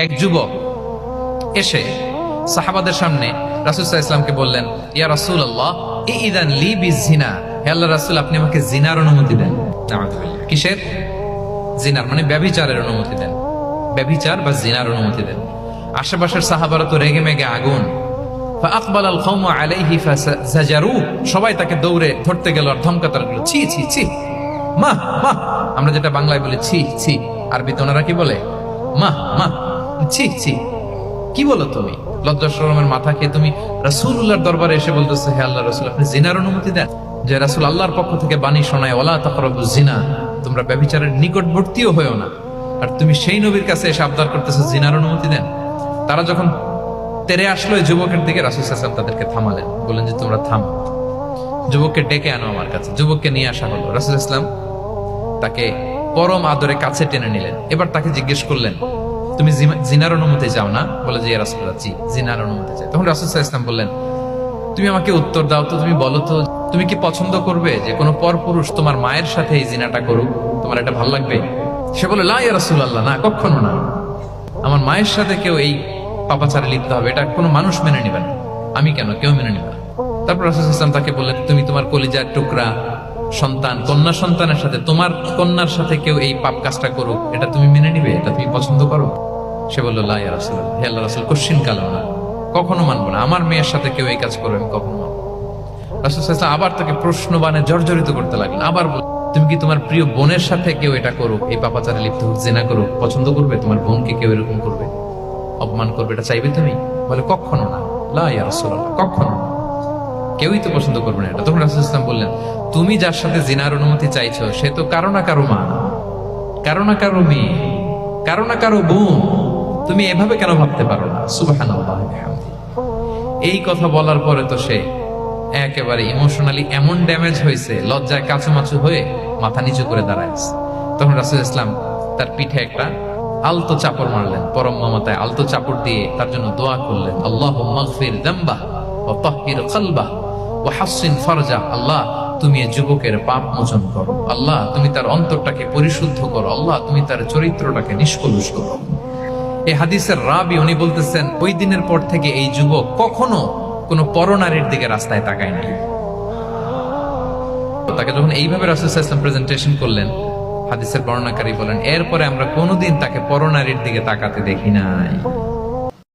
এক যুবক এসে সাহাবাদের সামনে রাসূল সাল্লাল্লাহু আলাইহি ওয়াসাল্লামকে বললেন, ইয়া রাসূলুল্লাহ ইযান লি বিজিনা, হে আল্লাহর রাসূল আপনি আমাকে জিনার অনুমতি দেন। নাউযুবিল্লাহ। কিসের? জিনার মানে ব্যভিচারের অনুমতি দেন। ব্যভিচার বা জিনার অনুমতি দেন। আশেপাশের সাহাবারা তো রেগে মেগে আগুন। ফাআকবালাল কওমু আলাইহি ফাজাজারু, সবাই তাকে দৌড়ে ধরতে গেল আর ধমকাতে লাগলো, ছি ছি ছি, মা মা। আমরা যেটা বাংলায় বলি ছি ছি, আরবিতে ওনারা কি বলে? মা মা, ছি ছি, কি বলো তুমি? লজ্জা শরমের মাথা খেয়ে তুমি রাসূলুল্লাহর দরবারে এসে বলতেছো, হে আল্লাহর রাসূল আপনি জিনার অনুমতি দেন। যে রাসূল আল্লাহর পক্ষ থেকে বাণী শোনায়, ওয়ালা তাকরাবুজ জিনা, তোমরা ব্যভিচারের নিকটবর্তীও হয়ো না, আর তুমি সেই নবীর কাছে এসে আবদার করতেছো জিনার অনুমতি দেন। তারা যখন তেরে আসলো এই যুবকের দিকে, রাসূল সাল্লাল্লাহু আলাইহি ওয়াসাল্লাম তাদেরকে থামালেন, বললেন যে তোমরা থামো, যুবককে ডেকে আনো আমার কাছে। যুবককে নিয়ে আসা হলো। রাসূল সাল্লাল্লাহু আলাইহি ওয়াসাল্লাম তাকে পরম আদরে কাছে টেনে নিলেন। এবার তাকে জিজ্ঞেস করলেন, তুমি জিনার অনুমতি চাও না? বলে যে ইয়া রাসূলুল্লাহ জি, জিনার অনুমতি চাই। তখন রাসূল সাল্লাল্লাহু আলাইহি ওয়াসাল্লাম বললেন, তুমি আমাকে উত্তর দাও তো, তুমি বলো তো, তুমি কি পছন্দ করবে যে কোনো পরপুরুষ তোমার মায়ের সাথে এই জিনাটা করুক? তোমার এটা ভালো লাগবে? সে বলে, লা ইয়া রাসূলুল্লাহ, না, কখনো না, আমার মায়ের সাথে কেউ এই পাপাচারে লিপ্ত হবে, এটা কোনো মানুষ মেনে নিবে না। আমি কেন, কেউ মেনে নিবে না। তারপর রাসূল সাল্লাল্লাহু আলাইহি ওয়াসাল্লাম তাকে বললেন, তুমি তোমার কলিজার টুকরা সন্তান, কন্যা সন্তানের সাথে, তোমার কন্যার সাথে কেউ এই পাপ কাজটা করুক, এটা তুমি মেনে নিবে? এটা তুমি পছন্দ করো? সে বলল, লা ইয়া রাসূলুল্লাহ, হে আল্লাহর রাসূল কোশ্চিন কালো না, কখনো মানবো না, আমার মেয়ের সাথে কেউ এই কাজ করবে আমি কখনো মানবো না। রাসূল সাল্লাল্লাহু আলাইহি ওয়াসাল্লাম আবার তাকে প্রশ্নবাণে জর্জরিত করতে লাগলেন। আবার বললেন, তুমি কি তোমার প্রিয় বোনের সাথে কেউ এটা করুক, এই পাপাচারে লিপ্ত হোক, জিনা করুক, পছন্দ করবে? তোমার বোনকে কেউ এরকম করবে, অপমান করবে, এটা চাইবে তুমি? বলে, কখনো না, লা ইয়া রাসূলুল্লাহ, কখনো না, কেউই তো পছন্দ করবে না এটা। তখন রাসূল সাল্লাল্লাহু আলাইহি ওয়াসাল্লাম বললেন, তুমি যার সাথে জিনার অনুমতি চাইছো সে তো কারো না কারো মা, কারো না কারো মেয়ে, কারো না কারো বোন, তুমি এভাবে কেন ভাবতে পারো না? সুবহানাল্লাহ ওয়া বিহামদিহি। এই কথা বলার পরে তো সে একেবারে ইমোশনালি এমন ড্যামেজ হয়েছে, লজ্জায় কাচুমাচু হয়ে মাথা নিচু করে দাঁড়ায় আছে। তখন রাসূল ইসলাম তার পিঠে একটা আলতো চাপড় মারলেন, পরম মমতায় আলতো চাপড় দিয়ে তার জন্য দোয়া করলেন, আল্লাহুম্মা গফির যামবাহ ওয়া তাহহির কলবাহ ওয়া হাসসিন ফারজাহ। আল্লাহ তুমি এই যুবকের পাপ মোচন করো, আল্লাহ তুমি তার অন্তরটাকে পরিশুদ্ধ করো, আল্লাহ তুমি তার চরিত্রটাকে নিষ্কলুষ করো। এই হাদিসের রাবি উনি বলতেছেন, ওই দিনের পর থেকে এই যুবক কখনো কোনো পরনারীর দিকে রাস্তায় তাকায় নাই। তাকে যখন এইভাবে রাসূল সাল্লাল্লাহু আলাইহি ওয়াসাল্লাম প্রেজেন্টেশন করলেন, হাদিসের বর্ণনাকারী বলেন, এরপরে আমরা কোনোদিন তাকে পরনারীর দিকে তাকাতে দেখি নাই।